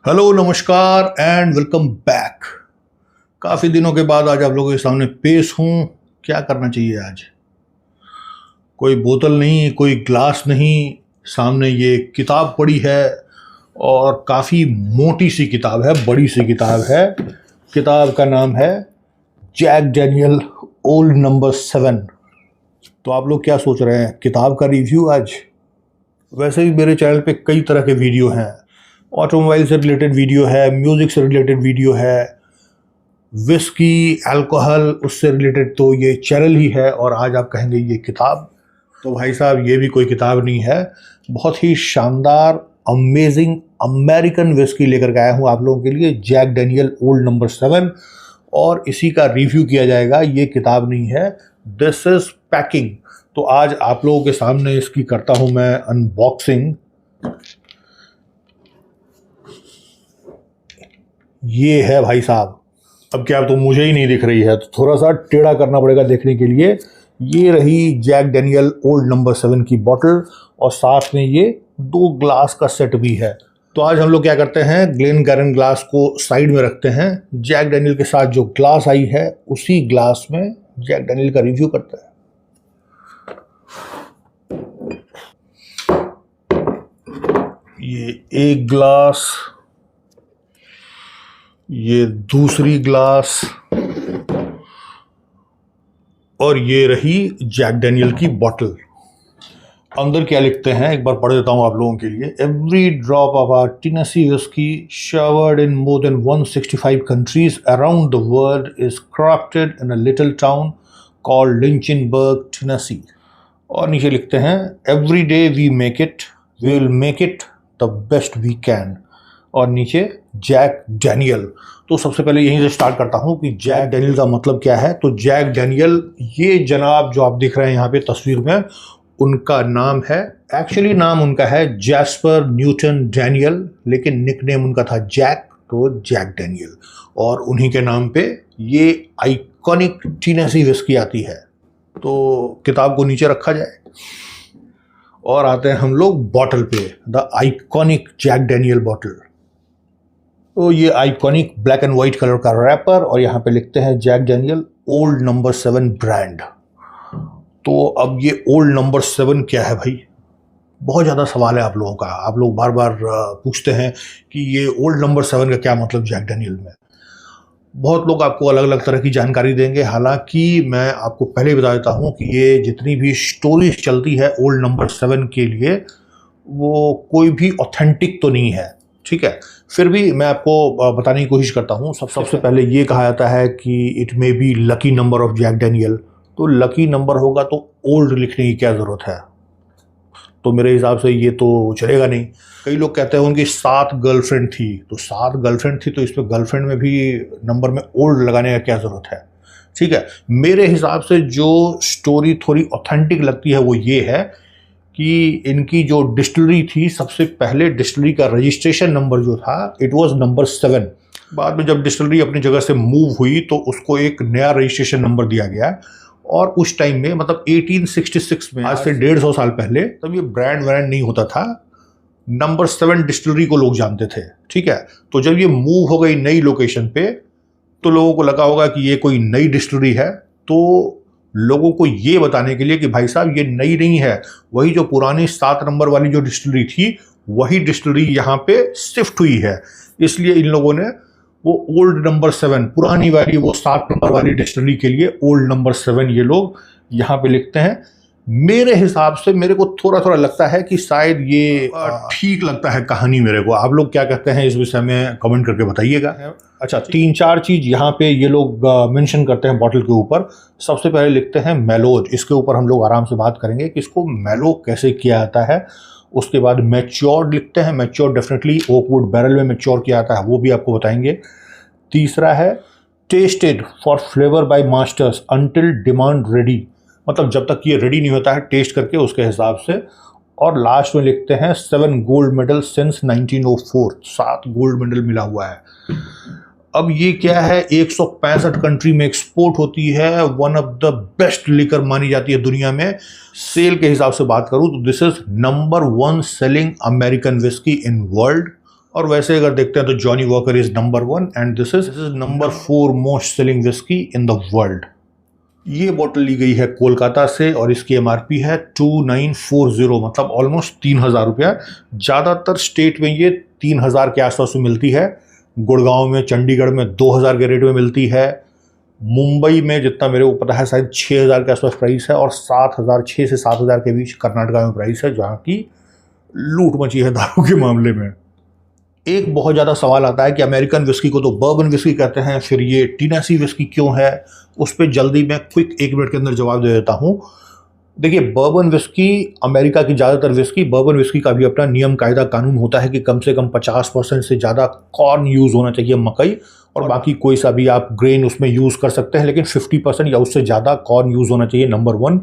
Hello नमस्कार and welcome back. काफ़ी दिनों के बाद आज आप लोगों के सामने पेश हूँ। क्या करना चाहिए आज? कोई बोतल नहीं, कोई ग्लास नहीं, सामने ये किताब पड़ी है और काफ़ी मोटी सी किताब है, बड़ी सी किताब है। किताब का नाम है जैक डैनियल ओल्ड नंबर 7। तो आप लोग क्या सोच रहे हैं, किताब का रिव्यू आज? वैसे भी मेरे चैनल पे कई तरह के वीडियो हैं। ऑटोमोबाइल से रिलेटेड वीडियो है, म्यूज़िक से रिलेटेड वीडियो है, विस्की, अल्कोहल उससे रिलेटेड तो ये चैनल ही है। और आज आप कहेंगे ये किताब, तो भाई साहब ये भी कोई किताब नहीं है। बहुत ही शानदार अमेजिंग अमेरिकन विस्की लेकर के आया हूँ आप लोगों के लिए, जैक डैनियल ओल्ड नंबर 7, और इसी का रिव्यू किया जाएगा। ये किताब नहीं है, दिस इज पैकिंग। तो आज आप लोगों के सामने इसकी करता हूँ मैं अनबॉक्सिंग। ये है भाई साहब। अब क्या तो मुझे ही नहीं दिख रही है, तो थोड़ा सा टेढ़ा करना पड़ेगा देखने के लिए। ये रही जैक डैनियल ओल्ड नंबर 7 की बॉटल, और साथ में ये 2 ग्लास का सेट भी है। तो आज हम लोग क्या करते हैं, ग्लेनगैरन ग्लास को साइड में रखते हैं, जैक डैनियल के साथ जो ग्लास आई है उसी ग्लास में जैक डैनियल का रिव्यू करते हैं। ये एक ग्लास, ये दूसरी ग्लास, और ये रही जैक डैनियल की बॉटल। अंदर क्या लिखते हैं एक बार पढ़ देता हूं आप लोगों के लिए। Every drop of our Tennessee whiskey savoured in more than 165 countries around the world is crafted in a little town called Lynchburg, Tennessee. और नीचे लिखते हैं every day we make it, we will make it the best we can. और नीचे Jack Daniel. तो सबसे पहले यहीं से स्टार्ट करता हूं कि जैक डैनियल का मतलब क्या है। तो जैक डैनियल, ये जनाब जो आप दिख रहे हैं यहाँ पे तस्वीर में, उनका नाम है, एक्चुअली नाम उनका है जैस्पर न्यूटन डैनियल, लेकिन निकनेम उनका था जैक, तो जैक डैनियल। और उन्हीं के नाम पे ये आइकॉनिक टेनेसी विस्की आती है। तो किताब को नीचे रखा जाए और आते हैं हम लोग बॉटल पे, the iconic Jack Daniel bottle. तो ये iconic black and white colour का रैपर, और यहाँ पे लिखते हैं Jack Daniel old number 7 brand. तो अब ये ओल्ड नंबर 7 क्या है भाई? बहुत ज़्यादा सवाल है आप लोगों का। आप लोग बार बार पूछते हैं कि ये ओल्ड नंबर 7 का क्या मतलब जैक डैनियल में। बहुत लोग आपको अलग अलग तरह की जानकारी देंगे। हालांकि मैं आपको पहले बता देता हूँ कि ये जितनी भी स्टोरीज चलती है ओल्ड नंबर 7 के लिए, वो कोई भी ऑथेंटिक तो नहीं है, ठीक है। फिर भी मैं आपको बताने की कोशिश करता हूँ। सबसे पहले ये कहा जाता है कि it may be lucky number of Jack Daniel. तो लकी नंबर होगा तो ओल्ड लिखने की क्या ज़रूरत है? तो मेरे हिसाब से ये तो चलेगा नहीं। कई लोग कहते हैं उनकी 7 गर्लफ्रेंड थी, तो 7 गर्लफ्रेंड थी तो इस पर गर्लफ्रेंड में भी नंबर में ओल्ड लगाने का क्या ज़रूरत है? ठीक है, मेरे हिसाब से जो स्टोरी थोड़ी ऑथेंटिक लगती है वो ये है कि इनकी जो डिस्टिलरी थी, सबसे पहले डिस्टिलरी का रजिस्ट्रेशन नंबर जो था, इट वाज नंबर 7। बाद में जब डिस्टिलरी अपनी जगह से मूव हुई तो उसको एक नया रजिस्ट्रेशन नंबर दिया गया। और उस टाइम में, मतलब 1866 में, आज से 150 साल पहले, तब ये ब्रांड नहीं होता था। नंबर 7 डिस्टिलरी को लोग जानते थे, ठीक है। तो जब ये मूव हो गई नई लोकेशन पे, तो लोगों को लगा होगा कि ये कोई नई डिस्टिलरी है। तो लोगों को ये बताने के लिए कि भाई साहब ये नई नहीं है, वही जो पुरानी 7 नंबर वाली जो डिस्टिलरी थी, वही डिस्टिलरी यहाँ पे शिफ्ट हुई है। इसलिए इन लोगों ने वो ओल्ड नंबर 7, पुरानी वाली वो 7 नंबर वाली डिस्टिलरी के लिए ओल्ड नंबर 7 ये लोग यहाँ पे लिखते हैं। मेरे हिसाब से, मेरे को थोड़ा थोड़ा लगता है कि शायद ये ठीक लगता है कहानी मेरे को। आप लोग क्या कहते हैं इस विषय में कमेंट करके बताइएगा। अच्छा, 3-4 चीज़ यहाँ पे ये लोग मेंशन करते हैं बॉटल के ऊपर। सबसे पहले लिखते हैं मेलोड। इसके ऊपर हम लोग आराम से बात करेंगे कि इसको मेलो कैसे किया जाता है। उसके बाद मैच्योर्ड लिखते हैं, मैच्योर्ड डेफिनेटली ओकवुड बैरल में मैच्योर किया जाता है, वो भी आपको बताएंगे। तीसरा है tested for flavour by masters until demand ready, मतलब जब तक ये रेडी नहीं होता है टेस्ट करके उसके हिसाब से। और लास्ट में लिखते हैं 7 gold medal since 1904, 7 gold medal मिला हुआ है। अब ये क्या है, 165 कंट्री में एक्सपोर्ट होती है, one of the best liquor मानी जाती है दुनिया में। सेल के हिसाब से बात करूं तो this is number 1 selling American whisky in world. और वैसे अगर देखते हैं तो Johnny walker is number 1 and this is number 4 most selling whisky in the world. ये बोतल ली गई है कोलकाता से और इसकी एमआरपी है 2940, मतलब ऑलमोस्ट 3000 रुपया। ज़्यादातर स्टेट में ये 3000 के आसपास में मिलती है। गुड़गांव में, चंडीगढ़ में 2000 के रेट में मिलती है। मुंबई में जितना मेरे को पता है शायद 6000 के आसपास प्राइस है और 7000, 6 से 7000 के बीच कर्नाटका में प्राइस है, जहाँ की लूट मची है दारू के मामले में। एक बहुत ज़्यादा सवाल आता है कि अमेरिकन विस्की को तो बर्बन विस्की कहते हैं, फिर ये टेनेसी विस्की क्यों है? उस पर जल्दी मैं क्विक 1 मिनट के अंदर जवाब दे देता हूँ। देखिए, बर्बन विस्की, अमेरिका की ज़्यादातर विस्की, बर्बन विस्की का भी अपना नियम कायदा कानून होता है कि कम से कम 50% से ज़्यादा कॉर्न यूज़ होना चाहिए, मकई, और बाकी कोई सा भी आप ग्रेन उसमें यूज़ कर सकते हैं, लेकिन 50% या उससे ज़्यादा कॉर्न यूज़ होना चाहिए, number 1।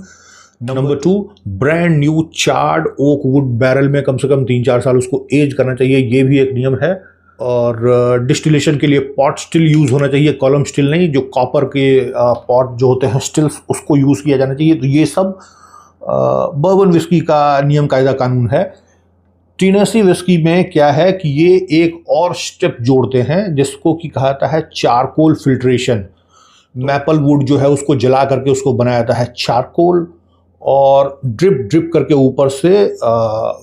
Number 2, brand new charred oak wood barrel में कम से कम 3-4 साल उसको एज करना चाहिए, ये भी एक नियम है। और डिस्टिलेशन के लिए पॉट स्टिल यूज़ होना चाहिए, कॉलम स्टिल नहीं, जो कॉपर के पॉट जो होते हैं स्टिल्स, उसको यूज़ किया जाना चाहिए। तो ये सब बर्बन विस्की का नियम कायदा कानून है। टेनेसी विस्की में क्या है कि ये एक और स्टेप जोड़ते हैं जिसको कि कहा जाता है चारकोल फिल्ट्रेशन। मैपल वुड जो है उसको जला करके उसको बनाया जाता है चारकोल, और ड्रिप ड्रिप करके ऊपर से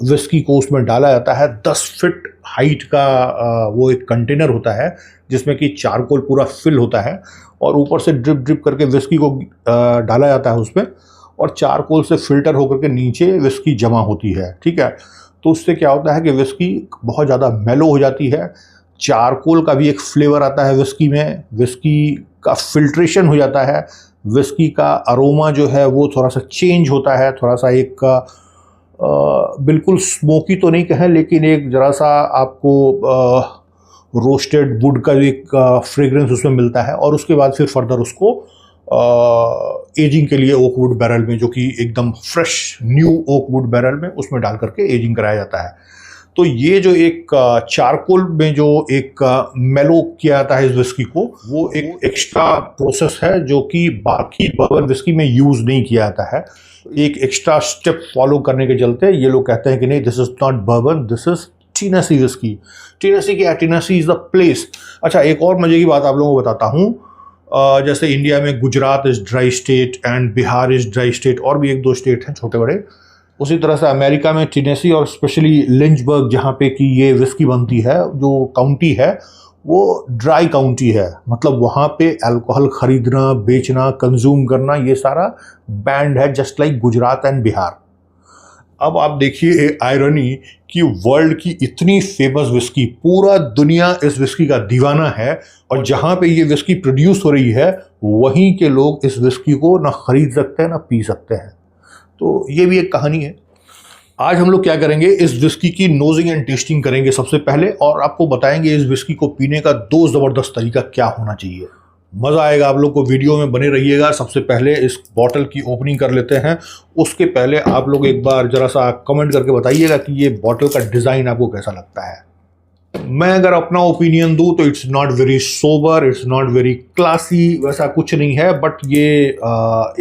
विस्की को उसमें डाला जाता है। 10 फीट हाइट का वो एक कंटेनर होता है जिसमें कि चारकोल पूरा फिल होता है, और ऊपर से ड्रिप ड्रिप करके विस्की को डाला जाता है उसमें, और चारकोल से फिल्टर होकर के नीचे विस्की जमा होती है। ठीक है, तो उससे क्या होता है कि विस्की बहुत ज़्यादा मेलो हो जाती है। चारकोल का भी एक फ्लेवर आता है विस्की में, विस्की का फिल्ट्रेशन हो जाता है, विस्की का अरोमा जो है वो थोड़ा सा चेंज होता है, थोड़ा सा एक बिल्कुल स्मोकी तो नहीं कहें, लेकिन एक ज़रा सा आपको रोस्टेड वुड का एक फ्रेग्रेंस उसमें मिलता है। और उसके बाद फिर फर्दर उसको एजिंग के लिए ओक वुड बैरल में, जो कि एकदम fresh new oak wood barrel में, उसमें डाल करके एजिंग कराया जाता है। तो ये जो एक चारकोल में जो एक मेलो किया जाता है इस विस्की को, वो एक एक्स्ट्रा प्रोसेस है जो कि बाकी बर्बन विस्की में यूज़ नहीं किया जाता है। एक एक्स्ट्रा स्टेप फॉलो करने के चलते ये लोग कहते हैं कि नहीं, this is not bourbon, this is Tennessee whiskey. Tennessee क्या? Tennessee is the place. अच्छा, एक और मजे की बात आप लोगों को बताता हूँ। जैसे इंडिया में Gujarat is dry state and Bihar is dry state, और भी 1-2 स्टेट हैं छोटे बड़े। उसी तरह से अमेरिका में टेनेसी और स्पेशली लिंचबर्ग, जहाँ पे कि ये विस्की बनती है, जो काउंटी है वो ड्राई काउंटी है, मतलब वहाँ पे अल्कोहल खरीदना, बेचना, कंज्यूम करना, ये सारा बैंड है, just like Gujarat and Bihar. अब आप देखिए आयरनी कि वर्ल्ड की इतनी फेमस विस्की, पूरा दुनिया इस विस्की का दीवाना है, और जहाँ पे ये विस्की प्रोड्यूस हो रही है वहीं के लोग इस विस्की को ना खरीद सकते हैं ना पी सकते हैं। तो ये भी एक कहानी है। आज हम लोग क्या करेंगे, इस विस्की की नोजिंग एंड टेस्टिंग करेंगे सबसे पहले, और आपको बताएंगे इस विस्की को पीने का 2 ज़बरदस्त तरीका क्या होना चाहिए। मज़ा आएगा आप लोग को, वीडियो में बने रहिएगा। सबसे पहले इस बॉटल की ओपनिंग कर लेते हैं। उसके पहले आप लोग एक बार ज़रा सा कमेंट करके बताइएगा कि ये बॉटल का डिज़ाइन आपको कैसा लगता है। मैं अगर अपना ओपिनियन दूँ तो it's not very sober, it's not very classy, वैसा कुछ नहीं है, बट ये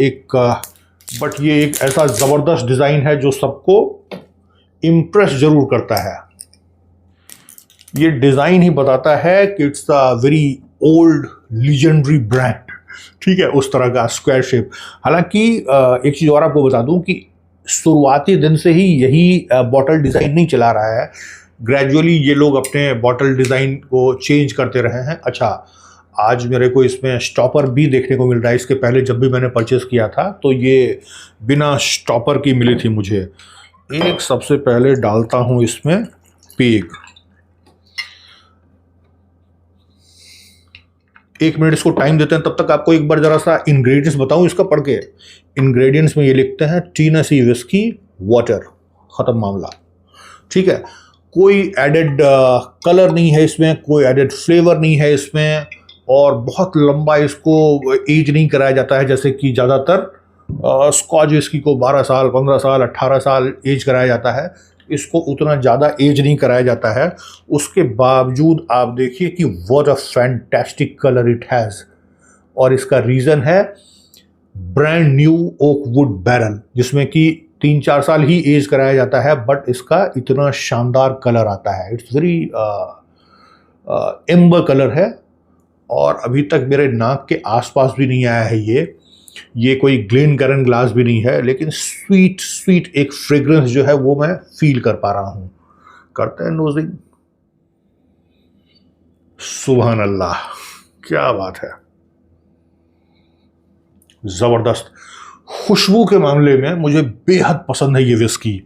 एक ऐसा ज़बरदस्त डिज़ाइन है जो सबको इम्प्रेस ज़रूर करता है। ये डिज़ाइन ही बताता है कि it's a very old legendary brand. ठीक है, उस तरह का स्क्वायर शेप। हालांकि एक चीज़ और आपको बता दूं कि शुरुआती दिन से ही यही बॉटल डिज़ाइन नहीं चला रहा है, ग्रेजुअली ये लोग अपने बॉटल डिज़ाइन को चेंज करते रहे हैं। अच्छा, आज मेरे को इसमें स्टॉपर भी देखने को मिल रहा है। इसके पहले जब भी मैंने परचेस किया था तो ये बिना स्टॉपर की मिली थी मुझे। एक सबसे पहले डालता हूँ इसमें पेग। 1 मिनट इसको टाइम देते हैं, तब तक आपको एक बार ज़रा सा इंग्रेडिएंट्स बताऊँ इसका पढ़ के। इंग्रेडिएंट्स में ये लिखते हैं टेनेसी विस्की वाटर, ख़त्म मामला। ठीक है, कोई एडेड कलर नहीं है इसमें, कोई एडेड फ्लेवर नहीं है इसमें, और बहुत लंबा इसको एज नहीं कराया जाता है जैसे कि ज़्यादातर स्कॉच विस्की को 12 साल, 15 साल, 18 साल एज कराया जाता है। इसको उतना ज़्यादा एज नहीं कराया जाता है। उसके बावजूद आप देखिए कि what a fantastic colour it has, और इसका रीज़न है brand new oak wood barrel, जिसमें कि 3-4 साल ही एज कराया जाता है, बट इसका इतना शानदार कलर आता है। इट्स वेरी एम्बर कलर है और अभी तक मेरे नाक के आसपास भी नहीं आया है। ये कोई ग्लेनगैरन ग्लास भी नहीं है, लेकिन स्वीट स्वीट एक फ्रेग्रेंस जो है वो मैं फील कर पा रहा हूं। करते हैं नोजिंग। सुभान अल्लाह, क्या बात है, जबरदस्त। खुशबू के मामले में मुझे बेहद पसंद है ये विस्की।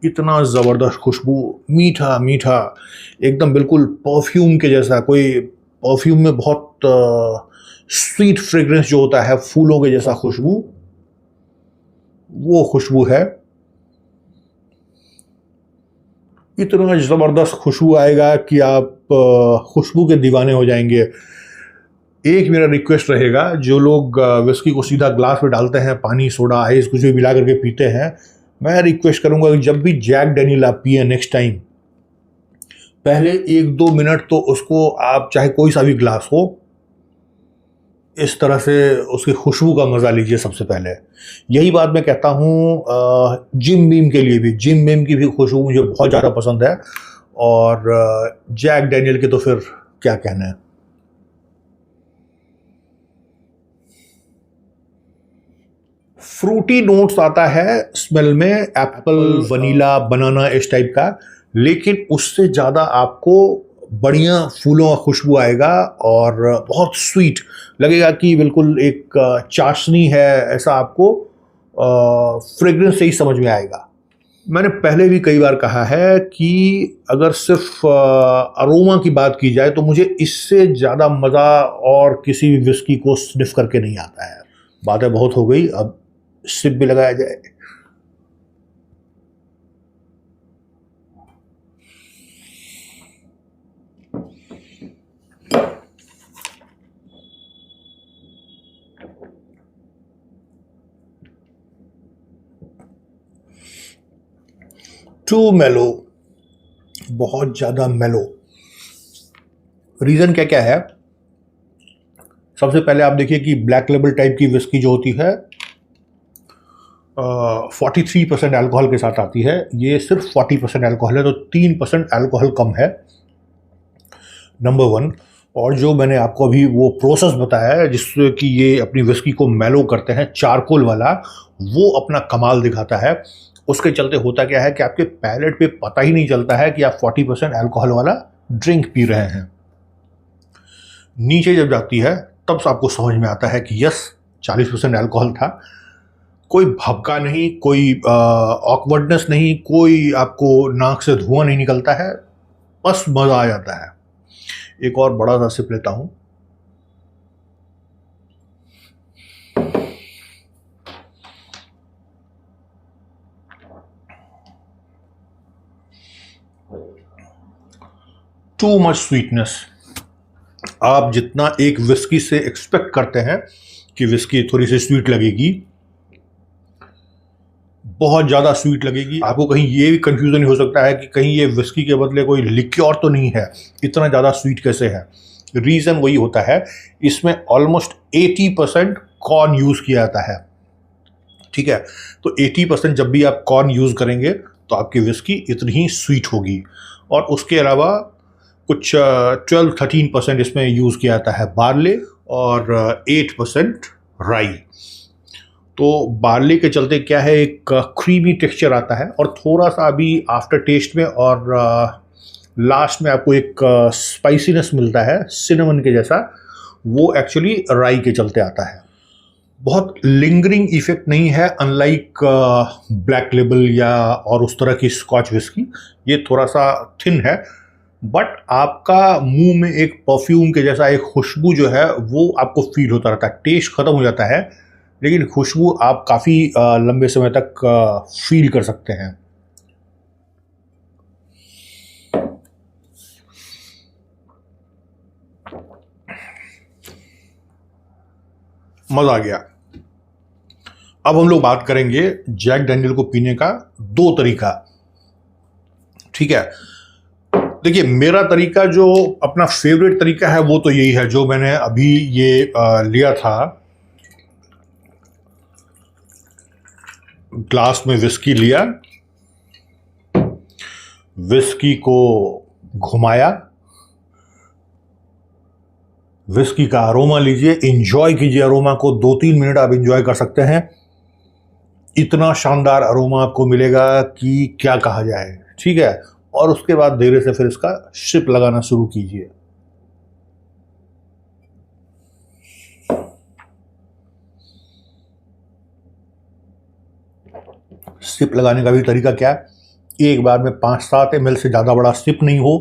इतना ज़बरदस्त खुशबू, मीठा मीठा, एकदम बिल्कुल परफ्यूम के जैसा। कोई परफ्यूम में बहुत स्वीट फ्रेग्रेंस जो होता है, फूलों के जैसा खुशबू, वो खुशबू है। इतना ज़बरदस्त खुशबू आएगा कि आप खुशबू के दीवाने हो जाएंगे। एक मेरा रिक्वेस्ट रहेगा, जो लोग विस्की को सीधा ग्लास में डालते हैं, पानी सोडा आइस कुछ भी मिला करके पीते हैं, मैं रिक्वेस्ट करूंगा कि जब भी जैक डैनियल आप पिए नेक्स्ट टाइम, पहले 1-2 मिनट तो उसको आप, चाहे कोई सा भी ग्लास हो, इस तरह से उसकी खुशबू का मज़ा लीजिए सबसे पहले। यही बात मैं कहता हूँ जिम बीम के लिए भी। जिम बीम की भी खुशबू मुझे बहुत ज़्यादा पसंद है, और जैक डैनियल के तो फिर क्या कहना है। फ्रूटी नोट्स आता है स्मेल में, एप्पल, वनीला, बनाना, इस टाइप का, लेकिन उससे ज़्यादा आपको बढ़िया फूलों का खुशबू आएगा और बहुत स्वीट लगेगा कि बिल्कुल एक चाशनी है, ऐसा आपको फ्रेग्रेंस से ही समझ में आएगा। मैंने पहले भी कई बार कहा है कि अगर सिर्फ अरोमा की बात की जाए तो मुझे इससे ज़्यादा मज़ा और किसी भी विस्की को स्निफ करके नहीं आता है। बातें बहुत हो गई, अब सिप भी लगाया जाए। टू मेलो, बहुत ज्यादा मेलो। रीजन क्या क्या है? सबसे पहले आप देखिए कि ब्लैक लेबल टाइप की विस्की जो होती है 43% अल्कोहल के साथ आती है। ये सिर्फ 40% अल्कोहल है, तो 3% अल्कोहल कम है, नंबर 1। और जो मैंने आपको अभी वो प्रोसेस बताया है जिससे कि ये अपनी विस्की को मेलो करते हैं, चारकोल वाला, वो अपना कमाल दिखाता है। उसके चलते होता क्या है कि आपके पैलेट पे पता ही नहीं चलता है कि आप 40% अल्कोहल वाला ड्रिंक पी रहे हैं। नीचे जब जाती है तब आपको समझ में आता है कि यस, 40% अल्कोहल था। कोई भपका नहीं, कोई ऑकवर्डनेस नहीं, कोई आपको नाक से धुआं नहीं निकलता है, बस मज़ा आ जाता है। एक और बड़ा सा सिप लेता हूं। Too much sweetness. आप जितना एक विस्की से एक्सपेक्ट करते हैं कि विस्की थोड़ी सी स्वीट लगेगी, बहुत ज़्यादा स्वीट लगेगी। आपको कहीं ये भी कंफ्यूजन हो सकता है कि कहीं ये विस्की के बदले कोई लिक्योर तो नहीं है, इतना ज़्यादा स्वीट कैसे है। रीज़न वही होता है, इसमें ऑलमोस्ट 80% कॉर्न यूज़ किया जाता है। ठीक है, तो 80% जब भी आप कॉर्न यूज़ करेंगे तो आपकी विस्की इतनी ही स्वीट होगी। और उसके अलावा कुछ 12-13% इसमें यूज़ किया जाता है बार्ले, और 8% राई। तो बार्ले के चलते क्या है, एक क्रीमी टेक्सचर आता है, और थोड़ा सा अभी आफ्टर टेस्ट में और लास्ट में आपको एक स्पाइसीनेस मिलता है सिनेमन के जैसा, वो एक्चुअली राई के चलते आता है। बहुत लिंगरिंग इफेक्ट नहीं है, अनलाइक ब्लैक लेबल या और उस तरह की स्कॉच विस्की। ये थोड़ा सा थिन है, बट आपका मुंह में एक परफ्यूम के जैसा एक खुशबू जो है वो आपको फील होता रहता है। टेस्ट खत्म हो जाता है, लेकिन खुशबू आप काफ़ी लंबे समय तक फील कर सकते हैं। मज़ा आ गया। अब हम लोग बात करेंगे जैक डैनियल को पीने का 2 तरीका। ठीक है, देखिए मेरा तरीका जो अपना फेवरेट तरीका है वो तो यही है जो मैंने अभी ये लिया था। ग्लास में विस्की लिया, विस्की को घुमाया, विस्की का अरोमा लीजिए, इंजॉय कीजिए अरोमा को। 2-3 मिनट आप इंजॉय कर सकते हैं। इतना शानदार अरोमा आपको मिलेगा कि क्या कहा जाए, ठीक है। और उसके बाद धीरे से फिर इसका सिप लगाना शुरू कीजिए। सिप लगाने का भी तरीका क्या है, एक बार में 5-7 ml से ज़्यादा बड़ा सिप नहीं हो।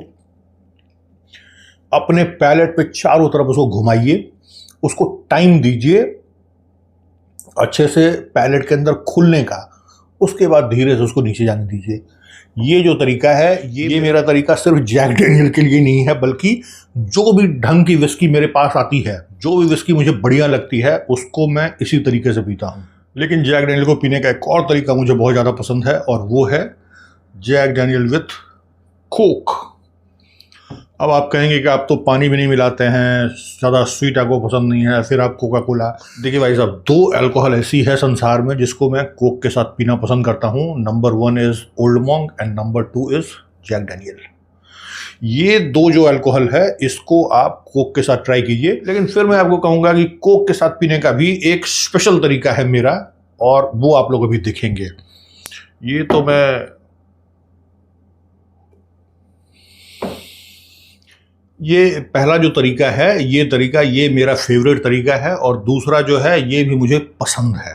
अपने पैलेट पे चारों तरफ उसको घुमाइए, उसको टाइम दीजिए अच्छे से पैलेट के अंदर खुलने का। उसके बाद धीरे से उसको नीचे जाने दीजिए। ये जो तरीका है, ये मेरा तरीका सिर्फ जैक डैनियल के लिए नहीं है, बल्कि जो भी ढंग की विस्की मेरे पास आती है, जो भी विस्की मुझे बढ़िया लगती है, उसको मैं इसी तरीके से पीता हूँ। लेकिन जैक डैनियल को पीने का एक और तरीका मुझे बहुत ज़्यादा पसंद है, और वो है जैक डैनियल विथ कोक। अब आप कहेंगे कि आप तो पानी भी नहीं मिलाते हैं, ज़्यादा स्वीट आपको पसंद नहीं है, फिर आप कोका कोला। देखिए भाई साहब, 2 अल्कोहल ऐसी है संसार में जिसको मैं कोक के साथ पीना पसंद करता हूँ। Number 1 is Old Monk and number 2 is Jack Daniel. ये 2 जो अल्कोहल है, इसको आप कोक के साथ ट्राई कीजिए। लेकिन फिर मैं आपको कहूँगा कि कोक के साथ पीने का भी एक स्पेशल तरीका है मेरा, और वो आप लोग अभी देखेंगे। ये तो ये पहला जो तरीका है, ये तरीका ये मेरा फेवरेट तरीका है, और दूसरा जो है ये भी मुझे पसंद है।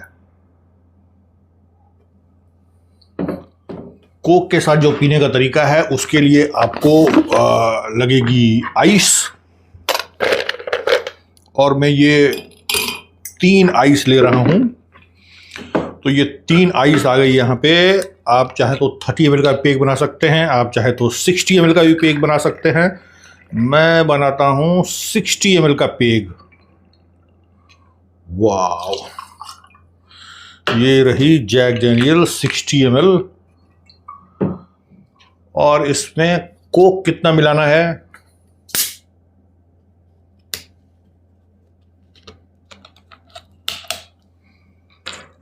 कोक के साथ जो पीने का तरीका है, उसके लिए आपको लगेगी आइस, और मैं ये 3 आइस ले रहा हूं। तो ये 3 आइस आ गई यहाँ पे। आप चाहे तो 30 ml का पेक बना सकते हैं, आप चाहे तो 60 ml का भी पेक बना सकते हैं। मैं बनाता हूं 60 ml का पेग। वाओ, ये रही जैक डैनियल 60 ml। और इसमें कोक कितना मिलाना है,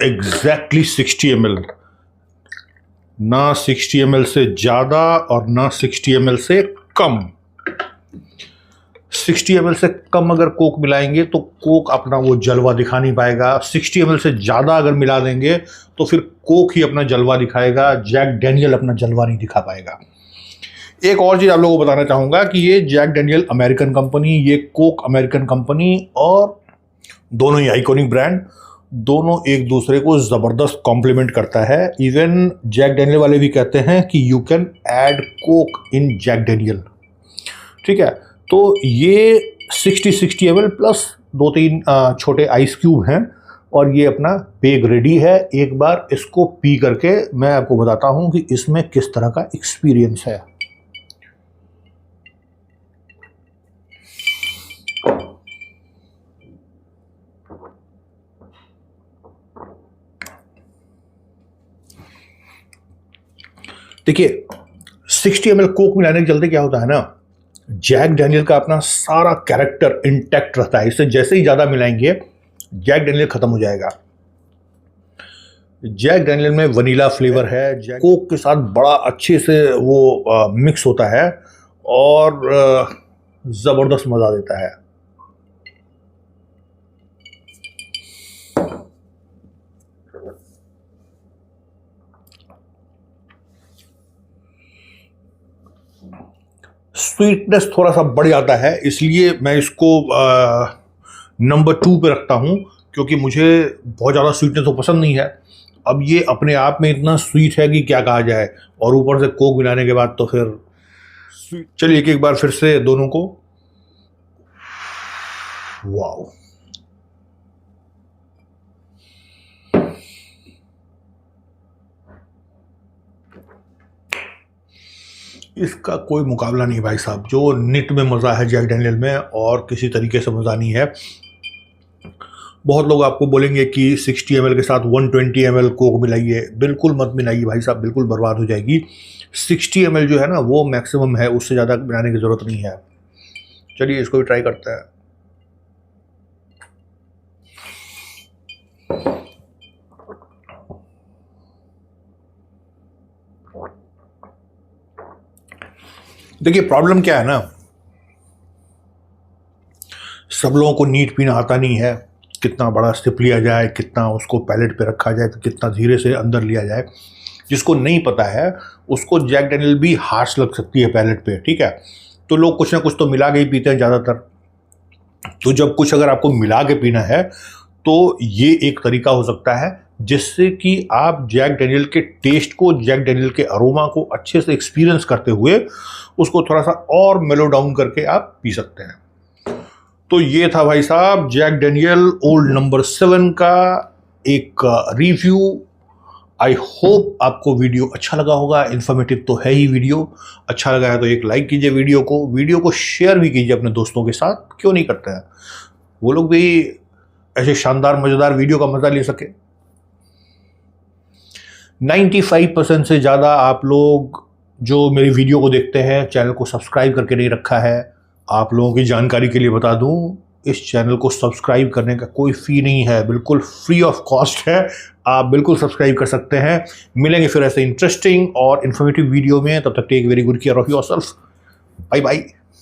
एग्जैक्टली 60 ml। ना 60 ml से ज़्यादा और ना 60 ml से कम। 60 ml से कम अगर कोक मिलाएंगे तो कोक अपना वो जलवा दिखा नहीं पाएगा। 60 ml से ज़्यादा अगर मिला देंगे तो फिर कोक ही अपना जलवा दिखाएगा, जैक डैनियल अपना जलवा नहीं दिखा पाएगा। एक और चीज़ आप लोगों को बताना चाहूँगा कि ये जैक डैनियल अमेरिकन कंपनी, ये कोक अमेरिकन कंपनी, और दोनों ही आइकॉनिक ब्रांड, दोनों एक दूसरे को ज़बरदस्त कॉम्प्लीमेंट करता है। इवन जैक डैनियल वाले भी कहते हैं कि you can add Coke in Jack Daniel, ठीक है। तो ये 60 ml प्लस 2-3 छोटे आइस क्यूब हैं, और ये अपना पेग रेडी है। एक बार इसको पी करके मैं आपको बताता हूँ कि इसमें किस तरह का एक्सपीरियंस है। देखिए, 60 ml कोक मिलाने के चलते क्या होता है ना, जैक डैनियल का अपना सारा कैरेक्टर इंटैक्ट रहता है। इससे जैसे ही ज़्यादा मिलाएंगे, जैक डैनियल खत्म हो जाएगा। जैक डैनियल में वनीला फ्लेवर है, कोक के साथ बड़ा अच्छे से वो मिक्स होता है, और ज़बरदस्त मज़ा देता है। स्वीटनेस थोड़ा सा बढ़ जाता है, इसलिए मैं इसको नंबर 2 पे रखता हूँ, क्योंकि मुझे बहुत ज़्यादा स्वीटनेस तो पसंद नहीं है। अब ये अपने आप में इतना स्वीट है कि क्या कहा जाए, और ऊपर से कोक मिलाने के बाद तो फिर स्वीट। चलिए एक बार फिर से दोनों को। वाओ, इसका कोई मुकाबला नहीं भाई साहब। जो निट में मज़ा है जैक डैनियल में, और किसी तरीके से मज़ा नहीं है। बहुत लोग आपको बोलेंगे कि 60 ml के साथ 120 ml कोक मिलाइए। बिल्कुल मत मिलाइए भाई साहब, बिल्कुल बर्बाद हो जाएगी। 60 ml जो है ना, वो मैक्सिमम है, उससे ज़्यादा मिलाने की ज़रूरत नहीं है। चलिए इसको भी ट्राई करते हैं। देखिए प्रॉब्लम क्या है ना, सब लोगों को नीट पीना आता नहीं है, कितना बड़ा सिप लिया जाए, कितना उसको पैलेट पे रखा जाए, तो कितना धीरे से अंदर लिया जाए। जिसको नहीं पता है उसको जैक डैनियल भी हार्श लग सकती है पैलेट पे, ठीक है। तो लोग कुछ ना कुछ तो मिला के ही पीते हैं ज़्यादातर। तो जब कुछ अगर आपको मिला के पीना है तो ये एक तरीका हो सकता है जिससे कि आप जैक डैनियल के टेस्ट को, जैक डैनियल के अरोमा को अच्छे से एक्सपीरियंस करते हुए उसको थोड़ा सा और मेलो डाउन करके आप पी सकते हैं। तो ये था भाई साहब जैक डैनियल ओल्ड नंबर 7 का एक रिव्यू। आई होप आपको वीडियो अच्छा लगा होगा, इन्फॉर्मेटिव तो है ही वीडियो। अच्छा लगा है तो एक लाइक कीजिए वीडियो को शेयर भी कीजिए अपने दोस्तों के साथ, क्यों नहीं करते हैं, वो लोग भी ऐसे शानदार मज़ेदार वीडियो का मज़ा ले सके। 95% से ज़्यादा आप लोग जो मेरी वीडियो को देखते हैं चैनल को सब्सक्राइब करके नहीं रखा है। आप लोगों की जानकारी के लिए बता दूं, इस चैनल को सब्सक्राइब करने का कोई फ़ी नहीं है, बिल्कुल फ्री ऑफ कॉस्ट है। आप बिल्कुल सब्सक्राइब कर सकते हैं। मिलेंगे फिर ऐसे इंटरेस्टिंग और इन्फॉर्मेटिव वीडियो में, तब तक take very good care of yourself. Bye bye.